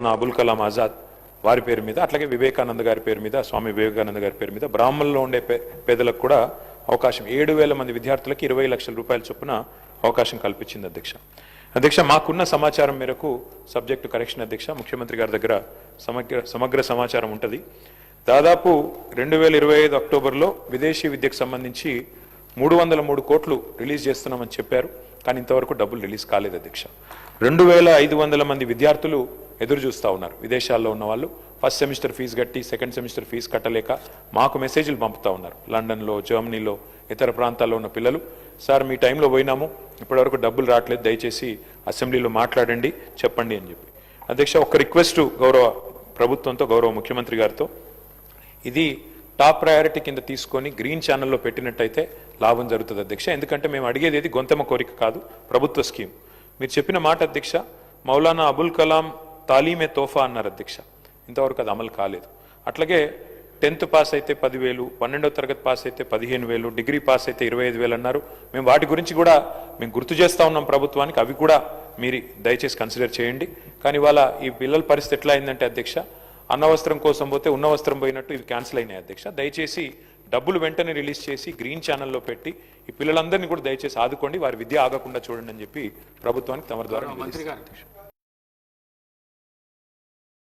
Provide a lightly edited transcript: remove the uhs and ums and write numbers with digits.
అబుల్ కలాం ఆజాద్ వారి పేరు మీద అట్లాగే వివేకానంద గారి పేరు మీద స్వామి వివేకానంద గారి పేరు మీద బ్రాహ్మణుల్లో ఉండే పేదలకు కూడా అవకాశం 7,000 మంది విద్యార్థులకు 20 లక్షల రూపాయల చొప్పున అవకాశం కల్పించింది అధ్యక్ష మాకున్న సమాచారం మేరకు సబ్జెక్టు కరెక్షన్ అధ్యక్ష ముఖ్యమంత్రి గారి దగ్గర సమగ్ర సమాచారం ఉంటుంది దాదాపు 2025 అక్టోబర్లో విదేశీ విద్యకు సంబంధించి 303 కోట్లు రిలీజ్ చేస్తున్నామని చెప్పారు కానీ ఇంతవరకు డబ్బులు రిలీజ్ కాలేదు అధ్యక్ష 2,500 మంది విద్యార్థులు ఎదురు చూస్తూ ఉన్నారు విదేశాల్లో ఉన్న వాళ్ళు ఫస్ట్ సెమిస్టర్ ఫీజు కట్టి సెకండ్ సెమిస్టర్ ఫీజు కట్టలేక మాకు మెసేజ్లు పంపుతూ ఉన్నారు లండన్లో జర్మనీలో ఇతర ప్రాంతాల్లో ఉన్న పిల్లలు సార్ మీ టైంలో పోయినాము ఇప్పటివరకు డబ్బులు రావట్లేదు దయచేసి అసెంబ్లీలో మాట్లాడండి చెప్పండి అని చెప్పి అధ్యక్ష ఒక రిక్వెస్ట్ గౌరవ ప్రభుత్వంతో గౌరవ ముఖ్యమంత్రి గారితో ఇది టాప్ ప్రయారిటీ కింద తీసుకొని గ్రీన్ ఛానల్లో పెట్టినట్టయితే లాభం జరుగుతుంది అధ్యక్ష ఎందుకంటే మేము అడిగేది ఏది గొంతెమ్మ కోరిక కాదు ప్రభుత్వ స్కీమ్ మీరు చెప్పిన మాట అధ్యక్ష మౌలానా అబుల్ కలాం తాలీమే తోఫా అన్నారు అధ్యక్ష ఇంతవరకు అది అమలు కాలేదు అట్లాగే 10th పాస్ అయితే 10,000 12వ తరగతి పాస్ అయితే 15,000 డిగ్రీ పాస్ అయితే 25,000 అన్నారు మేము వాటి గురించి కూడా మేము గుర్తు చేస్తూ ఉన్నాం ప్రభుత్వానికి అవి కూడా మీరు దయచేసి కన్సిడర్ చేయండి కానీ వాళ్ళ ఈ పిల్లల పరిస్థితి ఎట్లా అయిందంటే అధ్యక్ష అన్నవస్త్రం కోసం పోతే ఉన్న వస్త్రం పోయినట్టు ఇవి క్యాన్సిల్ అయినాయి అధ్యక్ష దయచేసి డబ్బులు వెంటనే రిలీజ్ చేసి గ్రీన్ ఛానల్లో పెట్టి ఈ పిల్లలందరినీ కూడా దయచేసి ఆదుకోండి వారి విద్య ఆగకుండా చూడండి అని చెప్పి ప్రభుత్వానికి తమ ద్వారా